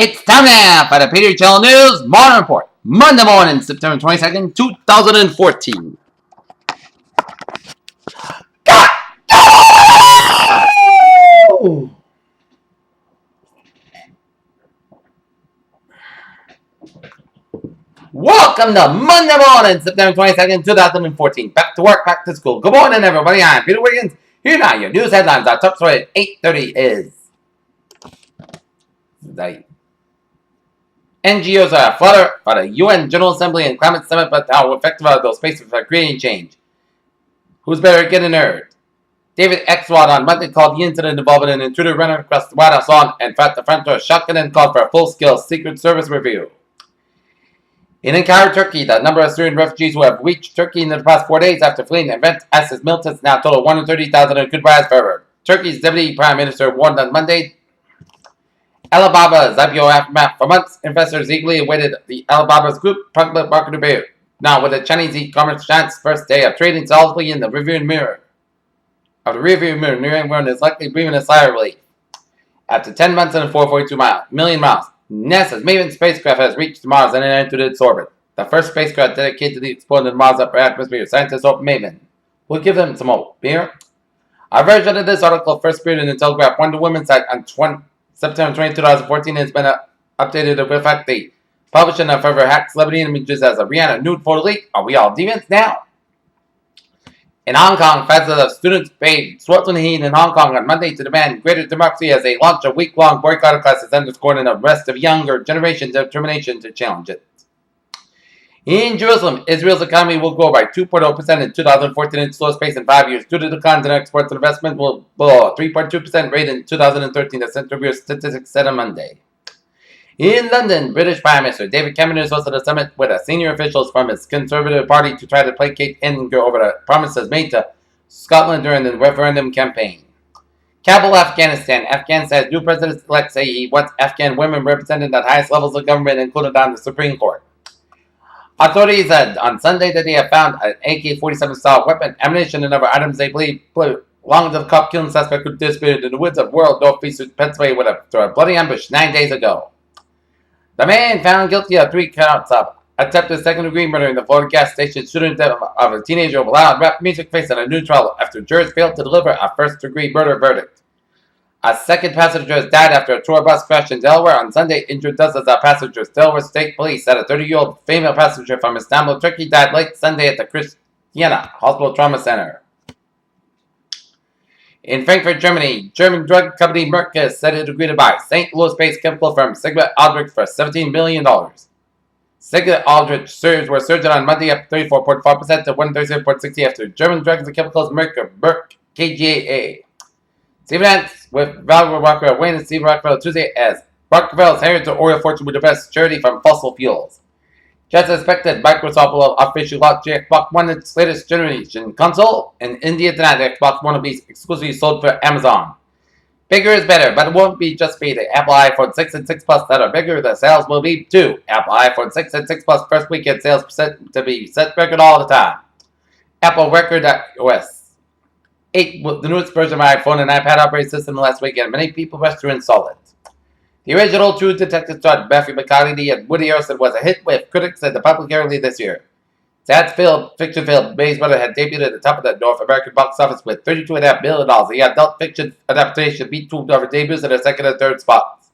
It's time now for the Peter Channel News Morning Report. Monday morning, September 22nd, 2014. Welcome to Monday morning, September 22nd, 2014. Back to work, back to school. Good morning, everybody. I'm Peter Wiggins. Here now, your news headlines. Our top story at 8:30 is NGOs are flutter for the UN General Assembly and Climate Summit, but how effective are those spaces for creating change? Who's better at getting a nerd? David Exwad on Monday called the incident involving an intruder running across the White House lawn and fought the front door shotgun and called for a full-scale Secret Service review. In Ankara, Turkey, the number of Syrian refugees who have reached Turkey in the past 4 days after fleeing the event ISIS militants now total 130,000 and could rise further. Turkey's Deputy Prime Minister warned on Monday Alibaba's IPO aftermath. For months, investors eagerly awaited the Alibaba's group public market debut. Now, with the Chinese e-commerce giant's first day of trading solidly in the rearview mirror, New England is likely breathing a sigh of relief. After 10 months and 442 million miles, NASA's Maven spacecraft has reached Mars and entered its orbit. The first spacecraft dedicated to the exploring of Mars' upper atmosphere. Scientists hope Maven will give them some hope. Here, a version of this article first appeared in the Telegraph Wonder Woman site on September 20, 2014 and has been updated to reflect the publishing of further hacked celebrity images as a Rihanna nude photo leak. Are we all deviants now? In Hong Kong, thousands of students paid sweltering heat in Hong Kong on Monday to demand greater democracy as they launch a week-long boycott of classes, underscoring the rest of younger generation's determination to challenge it. In Jerusalem, Israel's economy will grow by 2.0% in 2014 at its slowest pace in 5 years due to declines in exports and investment will below a 3.2% rate in 2013, the Central Bureau of Statistics said on Monday. In London, British Prime Minister David Cameron has hosted a summit with senior officials from his Conservative Party to try to placate anger over the promises made to Scotland during the referendum campaign. Kabul, Afghanistan. Afghanistan's new president-elect say he wants Afghan women represented at highest levels of government, including on the Supreme Court. Authorities said on Sunday that they have found an AK-47 style weapon, ammunition, and other items they believe belonged to the cop killing suspect who disappeared in the woods of World Northeast Pennsylvania after a bloody ambush 9 days ago. The man found guilty of 3 counts of attempted second-degree murder in the Florida gas station shooting death of a teenager with loud rap music facing a new trial after jurors failed to deliver a first-degree murder verdict. A second passenger has died after a tour bus crashed in Delaware on Sunday, injured dozens of passengers. Delaware State Police said a 30-year-old female passenger from Istanbul, Turkey, died late Sunday at the Christiana Hospital Trauma Center. In Frankfurt, Germany, German drug company Merck has said it agreed to buy St. Louis-based chemical firm Sigma Aldrich for $17 million. Sigma Aldrich shares were surged on Monday up 34.4% to 137.60 after German drugs and chemicals Merck KGaA. Steve Nance with Valerie Rockefeller Wayne and Steve Rockefeller Tuesday as Rockefeller's heritage of oil fortune would divest charity from fossil fuels. Just as expected, Microsoft will officially launch the Xbox One, its latest generation console, in India tonight. The Xbox One will be exclusively sold for Amazon. Bigger is better, but it won't be just be the Apple iPhone 6 and 6 Plus that are bigger. The sales will be too. Apple iPhone 6 and 6 Plus first weekend sales percent to be set record all the time. Apple record OS 8 with the newest version of my iPhone and iPad operating system last weekend. Many people rushed to install it. The original True Detective starred Matthew McConaughey and Woody Harrelson was a hit with critics at the public early this year. Sad fiction film Maze Runner had debuted at the top of the North American box office with $32.5 million. The adult fiction adaptation beat two other debuts at their second and third spots.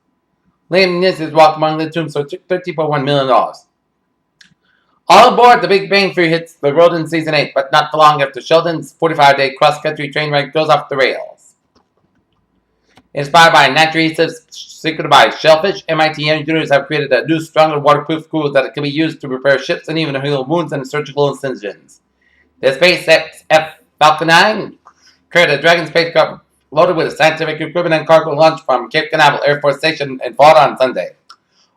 Liam Neeson's Walk Among the Tombs sold $13.1 million. All aboard, The Big Bang Theory hits the road in season 8, but not for long after Sheldon's 45-day cross-country train ride goes off the rails. Inspired by natural adhesives secreted by shellfish, MIT engineers have created a new, stronger waterproof glue that can be used to repair ships and even heal wounds and surgical incisions. The SpaceX Falcon 9 created a Dragon spacecraft loaded with scientific equipment and cargo launched from Cape Canaveral Air Force Station in Florida on Sunday.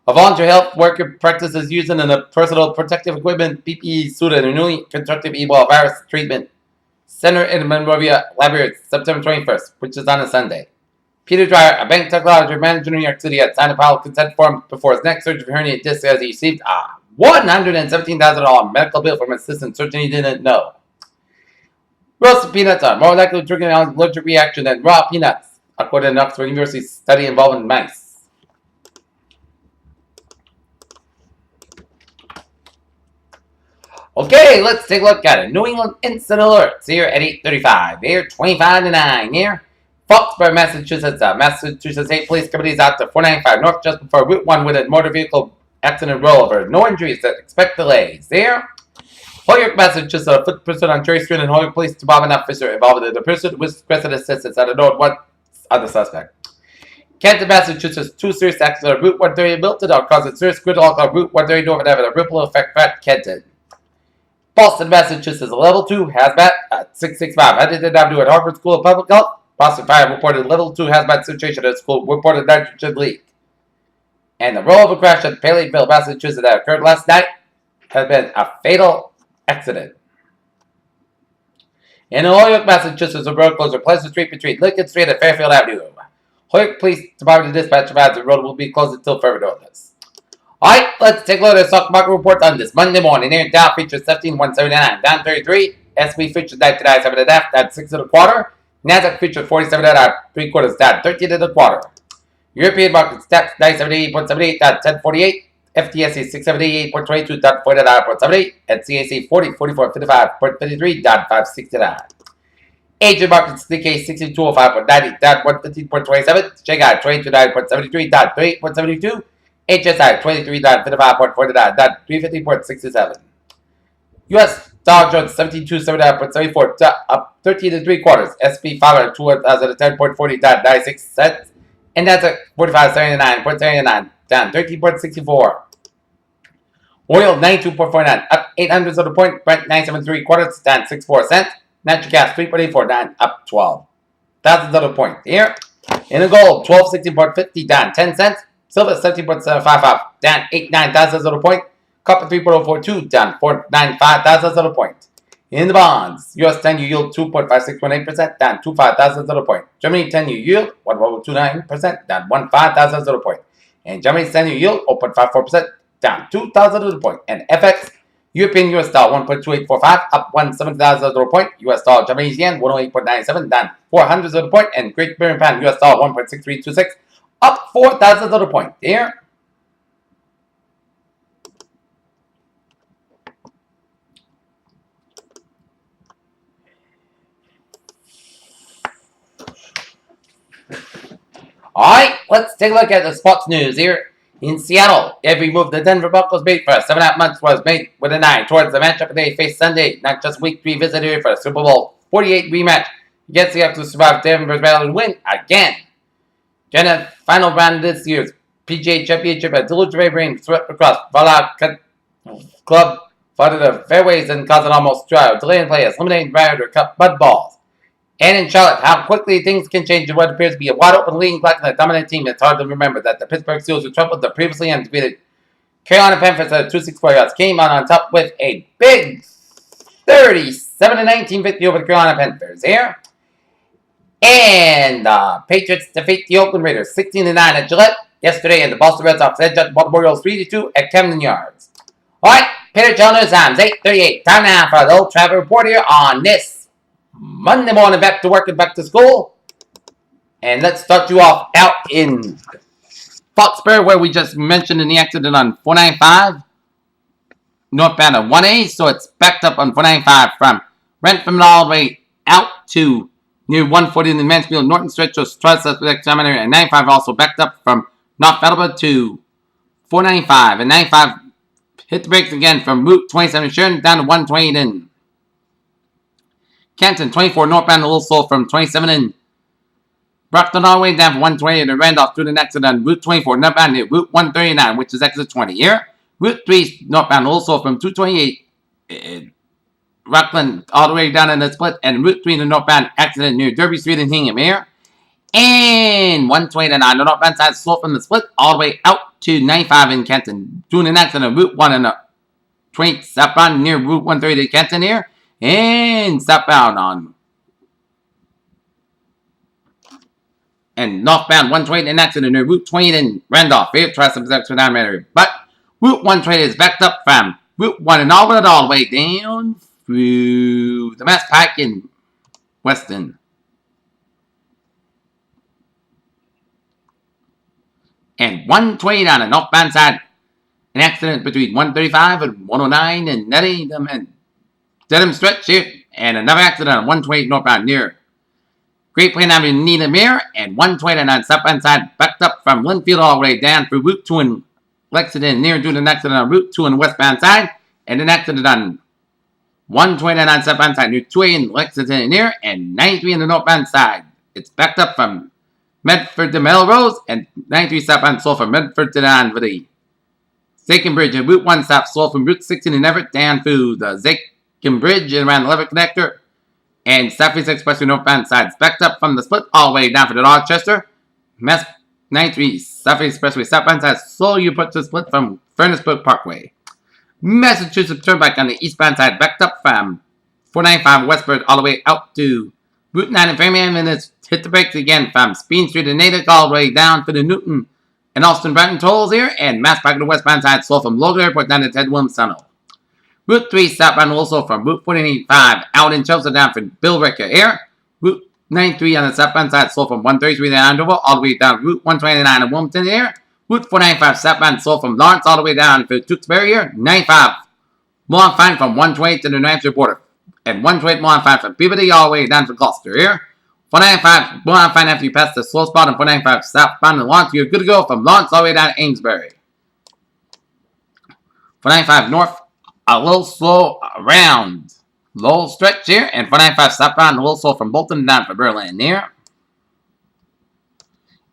A volunteer health worker practices using a personal protective equipment PPE suit at a newly constructed Ebola virus treatment center in Monrovia, Liberia, September 21st, which is on a Sunday. Peter Dreyer, a bank technology manager in New York City, had signed a pilot consent form before his next surgery for hernia disc as he received a $117,000 medical bill from an assistant surgeon he didn't know. Roasted peanuts are more likely to trigger an allergic reaction than raw peanuts, according to an Oxford University study involving mice. Okay, let's take a look at it. New England Instant Alerts here at 8:35. Here, 25 to 9. Here, Foxborough, Massachusetts. Massachusetts State Police Committee is out to 495 North just before Route 1 with a motor vehicle accident rollover. No injuries. Expect delays. Here, Holyoke, Massachusetts. A foot pursuit on Cherry Street and Holyoke Police Department officer involved in the pursuit with requested assistance at the note one other suspect. Canton, Massachusetts. Two serious accidents on Route 130 Milton are causing serious critical on Route 130 North and having a ripple effect at Kenton. Boston, Massachusetts, a level 2 hazmat at 665 Huntington Avenue at Harvard School of Public Health. Boston Fire reported level 2 hazmat situation at school, reported nitrogen leak. And the rollover crash at Paleyville, Massachusetts that occurred last night has been a fatal accident. In Holyoke, Massachusetts, a road closure Pleasant Street between Lincoln Street and Fairfield Avenue. Holyoke Police Department dispatch advised the road will be closed until further notice. Alright, let's take a look at the stock market report on this Monday morning. Here, Dow features 17,179, down 33. S&P features 99.7 and a half, down 6 and a quarter. Nasdaq features 47 and a half, 3 quarters, down 13 and a quarter. European markets DAX 978.78, down 10.48. FTSE 678.22, down 49.78. And CAC 44.55.53, down 5.69. Asian markets Nikkei 6205.90, down 115.27. Shanghai 229.73, down 38.72. HSI 23.55.49, down 350.67. U.S. Dow Jones 7279.74, up 13 and 3 quarters. SP 500 2010.40, down 96 cents. And that's at 45.79.79, down 13.64. Oil 92.49, up 800 of the point. Brent 973 quarters, down 64 cents. Natural gas 3.849, up 12 thousandths of the point. Here in the gold 1216.50, down 10 cents. Silver 17.755, down 89 thousandths of a point. Copper 3.042, down 495 thousandths of a point. In the bonds, US 10-year yield 2.5618%, down 25 thousandths of a point. Germany 10-year yield 1.29%, down 15 thousandths of a point. And Germany's 10-year yield 0.54%, down 2 thousandths of a point. And FX, European US dollar 1.2845, up 1 thousandths of a point. US dollar Japanese yen 108.97, down 400ths of a point. And Great Britain pound US dollar 1.6326. Up 4 thousandths of a point. There. Alright, let's take a look at the sports news here. In Seattle, every move the Denver Broncos made for 7.5 months was made with an eye towards the matchup they face Sunday, not just week 3 visitor for the Super Bowl 48 rematch against the to survive Denver's battle and win again. During the final round of this year's PGA Championship, a delusional rain swept across Fallout Club, flooded the fairways and caused an almost dry, delaying players, eliminating Ryder Cup mud balls. And in Charlotte, how quickly things can change in what appears to be a wide-open leading black and a dominant team. It's hard to remember that the Pittsburgh Steelers, who trampled the previously undefeated Carolina Panthers at 2-6 yards, came out on top with a big 37-19 victory over the Carolina Panthers here. And the Patriots defeat the Oakland Raiders 16-9 at Gillette yesterday, and the Boston Red Sox edged out the Baltimore Orioles 3-2 at Camden Yards. Alright, Peter Chalmers times 8:38. Time now for the Old Travel Report here on this Monday morning, back to work and back to school. And let's start you off out in Foxborough, where we just mentioned in the accident on 495 northbound of 1A. So it's backed up on 495 from Rentham all the way out to near 140 in the Mansfield Norton stretch. So trust suspect examiner, and 95 also backed up from North Alabama to 495. And 95 hit the brakes again from Route 27 Sheridan down to 128 in Canton. 24 northbound a little slow from 27 in Brockton all the way down from 120 and Randolph through the next on Route 24 northbound near Route 139, which is exit 20 here. Route 3 northbound a little slow from 228 Rockland all the way down in the split, and Route 3 in the northbound accident near Derby Street in Hingham here. And 129 the northbound side slow from the split all the way out to 95 in Canton. Doing an accident on Route 1 and 20 southbound near Route 130 in Canton here. And southbound on and northbound 120 in accident near Route 20 in Randolph here. Try some extra down area. But Route 120 is backed up from Route 1 and all the way down through the Mass Pike in Weston. And 120 down the northbound side An accident between 135 and 109 and Dedham Stretch here, and another accident on 128 northbound near Great Plain Avenue, Needhamere, and 129 southbound side backed up from Linfield all the way down through Route 2 in Lexington near due to an accident on Route 2 on the westbound side, and an accident on 129 southbound side near 2A in Lexington near, and 93 on the northbound side. It's backed up from Medford to Melrose, and 93 southbound slow from Medford to down for the Zakin Bridge, and Route 1 south slow from Route 16 in Everett down through the Zakin Bridge and around the Levitt Connector, and Southeast Expressway northbound sides backed up from the split all the way down for the Rochester. Mass 93 Southeast Expressway southbound side slow you put to split from Furnace Brook Parkway. Massachusetts Turnpike on the eastbound side backed up from 495 westward all the way out to Route 9 in Framingham, and it's hit the brakes again from Speen Street and Natick all the way down for the Newton and Austin Bratton tolls here, and Mass Pike on the westbound side slow from Logan Airport down to Ted Williams Tunnel. Route 3 southbound also from Route 485 out in Chelsea down for Bill Ricker here. Route 93 on the southbound side slow from 133 down Andover all the way down Route 129 in Wilmington here. Route 495 southbound slow from Lawrence all the way down for Tewksbury here. 95 more fine from 128 to the New Hampshire border, and 128 more fine from Peabody all the way down to Gloucester here. 495 more fine after you pass the slow spot on 495 southbound in Lawrence. You're good to go from Lawrence all the way down to Amesbury. 495 north, a little slow around Lowell stretch here, and 495 southbound a little slow from Bolton down for Berlin here.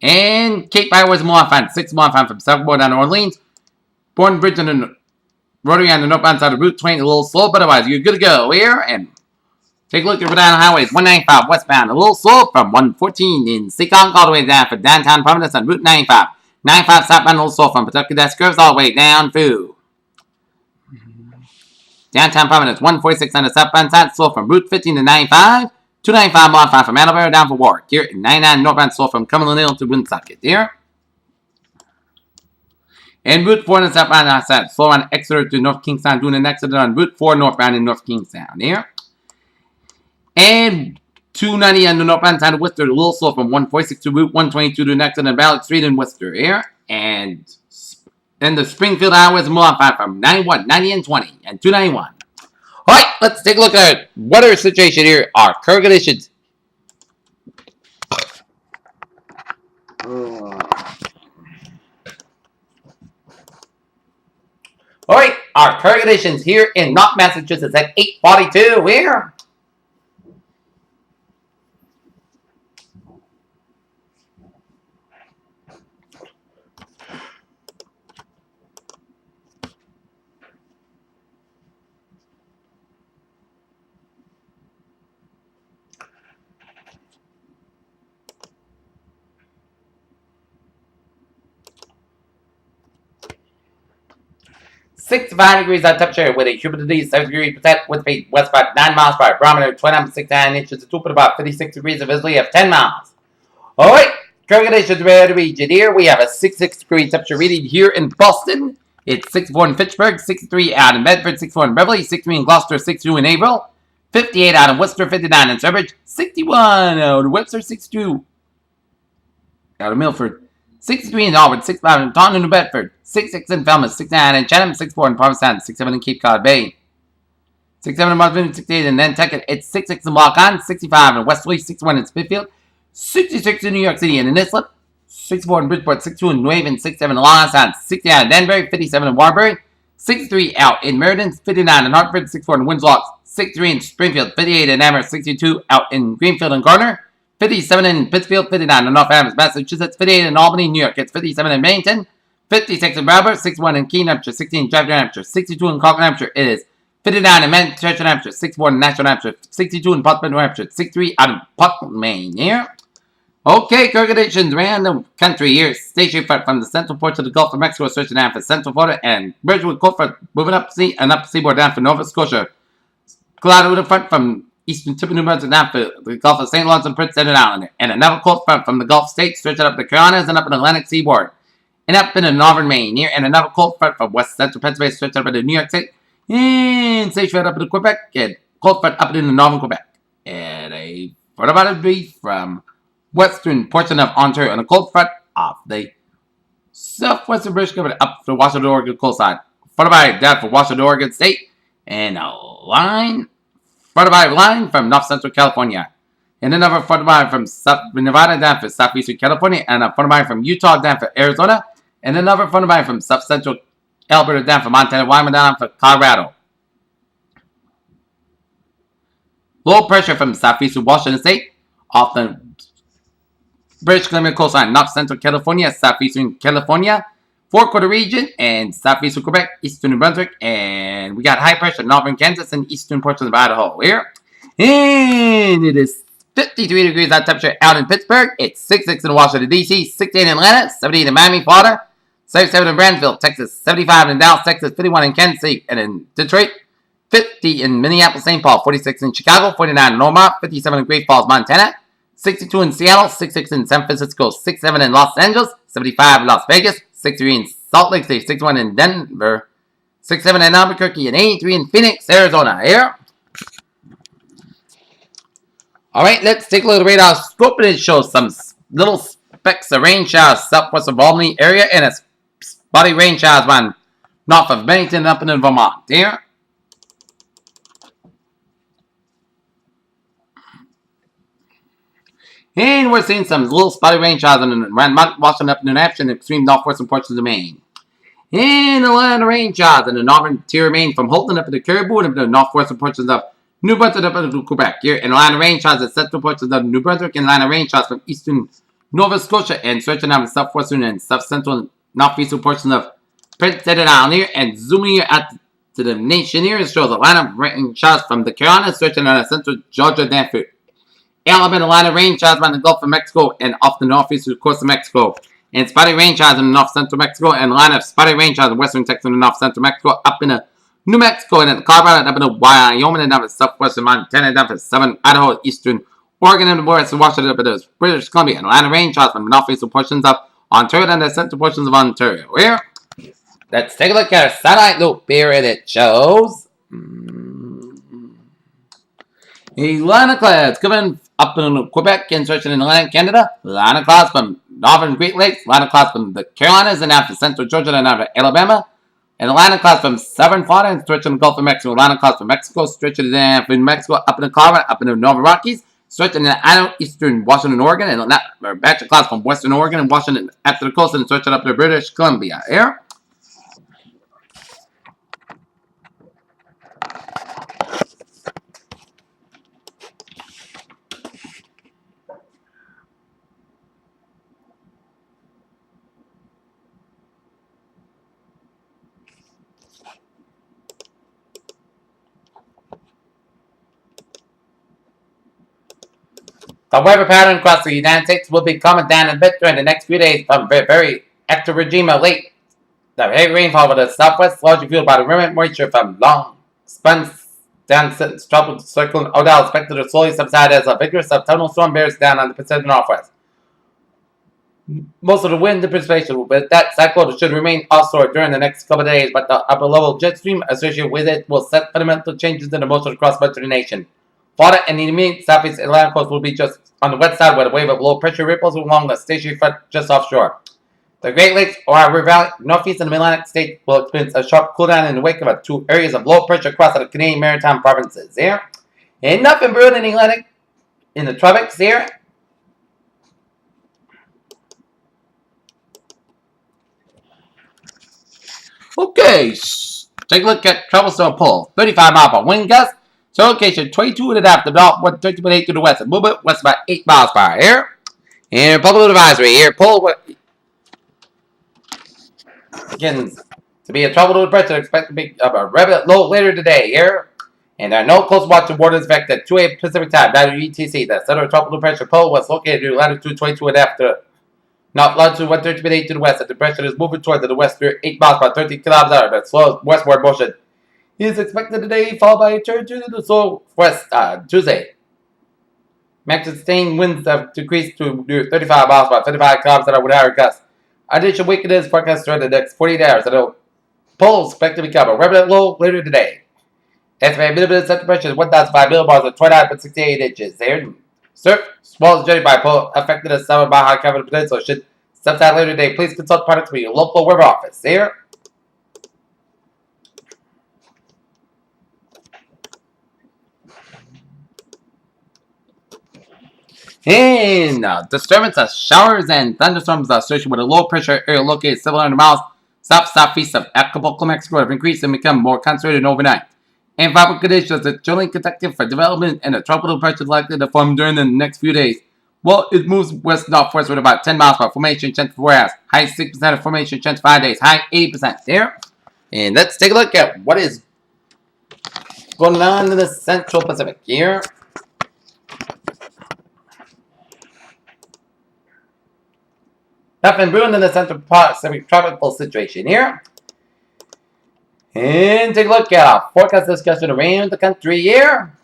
And Cape Byways more fine, 6 more fine from Southport down to Orleans. Bourne Bridge and the rotary on the northbound side of Route 20 a little slow, but otherwise you're good to go here. And take a look at down highways 195 westbound a little slow from 114 in Seekonk all the way down for downtown Providence on Route 95. 95 southbound a little slow from Pawtucket Desk Curves all the way down through downtown Providence. 146 on the southbound side slow from Route 15 to 95. 295 modified from Attleboro down for Warwick here. 99 northbound slow from Cumberland Hill to Woonsocket here. And Route 4 on the southbound outside slow on Exeter to North Kingstown doing an accident on Route 4 northbound in North Kingstown here. And 290 on the northbound side of Worcester, a little slow from 146 to Route 122 to an accident on Ballard Street in Worcester here. And the Springfield Highway is modified from 91, 90, and 20, and 291. Alright, let's take a look at weather situation here. Our current conditions. Alright, our current conditions here in North Massachusetts at 8:42 here. .65 degrees on temperature with a humidity 70% with a west about 9 miles per hour. Barometer 29.69 inches. The top at about 56 degrees of visibility of 10 miles. Alright, current conditions around the region here. We have a 66 degree temperature reading here in Boston. It's 64 in Fitchburg, 63 out in Medford, 64 in Beverly, 63 in Gloucester, 62 in April, 58 out in Worcester, 59 in Sturbridge, 61 out in Webster, 62 out in Milford, 63 in Auburn, 65 in Taunton, New Bedford, 66 in Falmouth, 69 in Chatham, 64 in Provincetown, 67 in Cape Cod Bay, 67 in Martha's 68 in Nantucket, it's 66 in Waukon, 65 in Westerly, 61 in Smithfield, 66 in New York City and in Islip, 64 in Bridgeport, 62 in New Haven, 67 in Long Island, 69 in Danbury, 57 in Warbury, 63 out in Meriden, 59 in Hartford, 64 in Winslow, 63 in Springfield, 58 in Amherst, 62 out in Greenfield and Garner, 57 in Pittsfield, 59 in North Adams, Massachusetts, 58 in Albany, New York, it's 57 in Bennington, 56 in Bradford, 61 in Keene, Hampshire, 16 in Chester, Hampshire, 62 in Concord, Hampshire, it is 59 in Manchester, Hampshire, 64 in Nashville, Hampshire, 62 in Portsmouth, New Hampshire, 63 out of Portland, Maine here. Okay, current conditions around the country here. Station front from the central ports of the Gulf of Mexico, stretching down for Central Florida, and Bridgewood Coast front moving up sea and up the seaboard down for Nova Scotia. Cloud with the front from eastern tip of New Brunswick down for the Gulf of St. Lawrence and Prince Edward Island, and another cold front from the Gulf states stretching up the Carolinas and up in the Atlantic seaboard, and up in the northern Maine here, and another cold front from west central Pennsylvania stretching up into New York State, and station right up into Quebec, and cold front up into northern Quebec, and a front about a brief from western portion of Ontario and a cold front off the Southwestern British Columbia up to Washington, Oregon coastline. Followed by down for Washington, Oregon State. And a line, followed by a line from North Central California. And another followed by from Nevada down for Southeastern California. And a followed by from Utah down for Arizona. And another followed by from South Central Alberta down for Montana, Wyoming down for Colorado. Low pressure from southeastern Washington State off the British Columbia coastline, North Central California, southeastern California, four-quarter region, and southeastern Quebec, eastern New Brunswick, and we got high pressure northern Kansas and eastern portions of Idaho here. And it is 53 degrees on temperature out in Pittsburgh. It's 66 in Washington, D.C., 68 in Atlanta, 78 in Miami, Florida, 77 in Brownsville, Texas, 75 in Dallas, Texas, 51 in Kansas City, and in Detroit, 50 in Minneapolis, St. Paul, 46 in Chicago, 49 in Omaha, 57 in Great Falls, Montana, 62 in Seattle, 66 in San Francisco, 67 in Los Angeles, 75 in Las Vegas, 63 in Salt Lake City, 61 in Denver, 67 in Albuquerque, and 83 in Phoenix, Arizona. Here. Alright, let's take a look at the radar scope, and it shows some little specks of rain showers southwest of Albany area, and a spotty rain showers run north of Bennington up in Vermont. Here. And we're seeing some little spotty rain showers around Mount Washington up in New Hampshire and extreme northwestern portions of Maine. And a line of rain showers in the northern interior Maine from Holton up into Caribou and up into the northwestern portions of New Brunswick up into Quebec. Here, and a line of rain showers in central portions of New Brunswick and a line of rain showers from eastern Nova Scotia and stretching out the southwestern and south-central and northeastern portions of Prince Edward Island here. And zooming here out to the nation here, it shows a line of rain showers from the Carolinas stretching out of central Georgia down through Alabama, line of rain showers around the Gulf of Mexico and off the northeastern coast of Mexico. And spotty rain showers in north central Mexico and a line of spotty rain showers in western Texas and north central Mexico up in New Mexico and in Colorado up in Wyoming and down to southwestern Montana down to southern Idaho, eastern Oregon and western Washington up in British Columbia. And a line of rain showers from the northeastern portions of Ontario and the central portions of Ontario. Here, let's take a look at our satellite loop here, and it shows a line of clouds coming up in Quebec and stretching in Atlantic Canada. Line of clouds from northern Great Lakes. Line of clouds from the Carolinas and out to central Georgia and out to Alabama. And a line of clouds from southern Florida and stretching the Gulf of Mexico. Line of clouds from Mexico stretching down from Mexico up in the Colorado, up in the Northern Rockies, stretching in Idaho, eastern Washington, Oregon, and a batch of clouds from western Oregon and Washington after the coast and stretching up to British Columbia. Here. The weather pattern across the United States will be coming down a bit during the next few days from very active regime of late. The heavy rainfall over the southwest, largely fueled by the remnant moisture from long spun down tropical cyclone Odell, expected to slowly subside as a vigorous subtonal storm bears down on the Pacific Northwest. Most of the wind and precipitation with that cyclone should remain offshore during the next couple of days, but the upper level jet stream associated with it will set fundamental changes in the motion across much of the nation. Florida and the immediate southeast Atlantic coast will be just on the west side where the wave of low pressure ripples along the stationary front just offshore. The Great Lakes, Ohio Valley, northeast and Mid-Atlantic state will experience a sharp cooldown in the wake of two areas of low pressure across the Canadian maritime provinces. Here, and nothing brewed in the Atlantic, in the tropics. Here. Okay, take a look at troublesome pull. 35 mile per wind gust. So location 22.5 to the north, 13.8 to the west. Movement west about 8 miles per hour. Here. And public advisory here. Pull begins to be a troubled depression. Expect to be a rather low later today. Here. And there are no close watching borders affected at 2 a.m. Pacific time. Latitude UTC. The center of tropical depression pull was located near latitude 22.5 to north, latitude 113.8 to the west. The depression is moving toward the west through 8 miles per 13 kilometers per hour. That slows westward motion. He is expected today, followed by a turn to the southwest Tuesday. Max sustained winds have decreased to near 35 miles per 35 kilometers per hour with higher gusts. Additional wickedness forecast during the next 48 hours. The poll is expected to become a remnant low later today. Estimated minimum central pressure is 1,005 millibars or 29.68 inches. There, surf swells jetty by poll affected the summer by high cover peninsula should Sometime later today, please consult products with your local river office. There. And disturbance of showers and thunderstorms associated with a low pressure area located several hundred miles southeast of Acapulco, Mexico have increased and become more concentrated overnight. And favorable conditions are generally conducive for development and a tropical depression is likely to form during the next few days. Well, it moves west-northwest with about 10 miles per formation chance for 4 hours. High 6% of formation chance 5 days. High 80% there. And let's take a look at what is going on in the Central Pacific here. Nothing brewing in the Central Pacific tropical situation here. And take a look at our forecast discussion around the country here.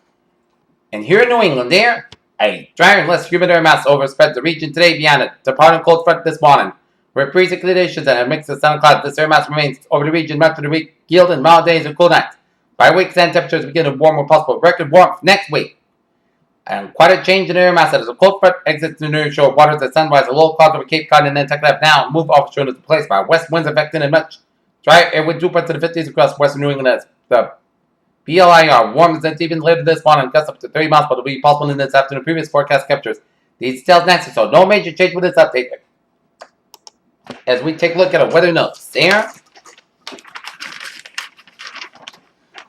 And here in New England there, a drier and less humid air mass overspread the region today beyond a departing cold front this morning. With freezing conditions and a mix of sun and clouds, this air mass remains over the region much of the week, yielding mild days and cool nights. By week's end, temperatures begin to warm where possible. Record warmth next week. And quite a change in air mass as a cold front exits the near shore waters at sunrise. A low cloud over Cape Cod and Nantucket have now moved offshore into place by west winds affecting and much dry air with dew points to the 50s across western New England as the BLIR warms and even later this morning, gusts up to 30 miles per will be possible in this afternoon. Previous forecast captures these details next, so no major change with this update. As we take a look at a weather notes there.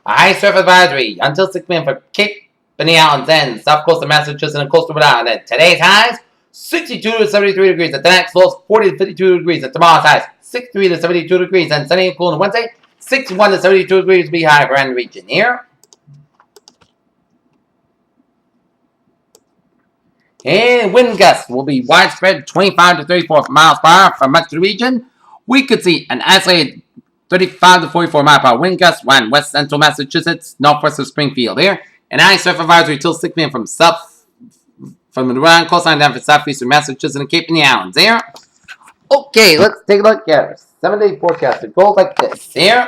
A high surf advisory until 6 p.m. for Cape and the Islands and south coast of Massachusetts and coastal Rhode Island. And today's highs 62 to 73 degrees. At the next lows 40 to 52 degrees. At tomorrow's highs 63 to 72 degrees. And sunny and cool on Wednesday 61 to 72 degrees will be high for the region here. And wind gusts will be widespread 25 to 34 miles per hour for much of the region. We could see an isolated 35 to 44 mile per hour wind gusts around west central Massachusetts, northwest of Springfield here. An high surf advisory till 6 p.m. from the Rhode Island coastline down for southeastern Massachusetts and Cape and the Islands there. Okay, let's take a look at our 7-day forecast. It goes like this here.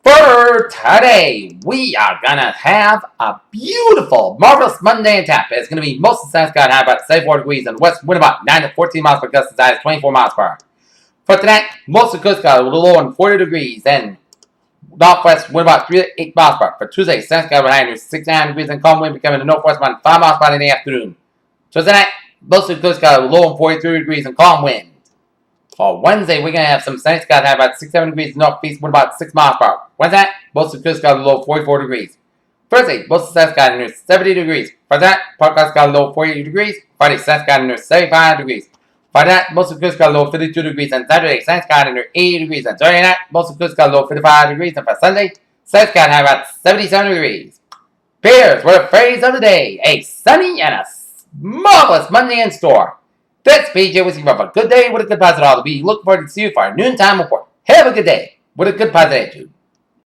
For today, we are going to have a beautiful, marvelous Monday in Tampa. It's going to be most of the sun's got high about 74 degrees and west wind about 9 to 14 miles per gust as high as 24 miles per hour. For tonight, most of the coast got a little low on 40 degrees and northwest wind about 3 to 8 miles per hour. For Tuesday, sun's got high near 69 degrees and calm wind becoming the northwest about 5 miles per hour in the afternoon. So tonight, most of the coast got a low on 43 degrees and calm wind. For Wednesday, we're going to have some sunny skies high about 67 degrees northeast wind about 6 miles per hour. Wednesday, most of the coast got a low 44 degrees. Thursday, most of the sun's got near 70 degrees. For that, Parkhouse got a low 48 degrees. Friday, sun's got near 75 degrees. For that, most of the coast got a low 52 degrees. And Saturday, sun's got near 80 degrees. And Saturday night, most of the coast got a low 55 degrees. And for Sunday, sun's got high about 77 degrees. Here's what a phrase of the day. A sunny and a marvelous Monday in store. That's PJ wishing you have a good day with a good positive. I'll be looking forward to see you for our noontime report. Have a good day with a good positive attitude.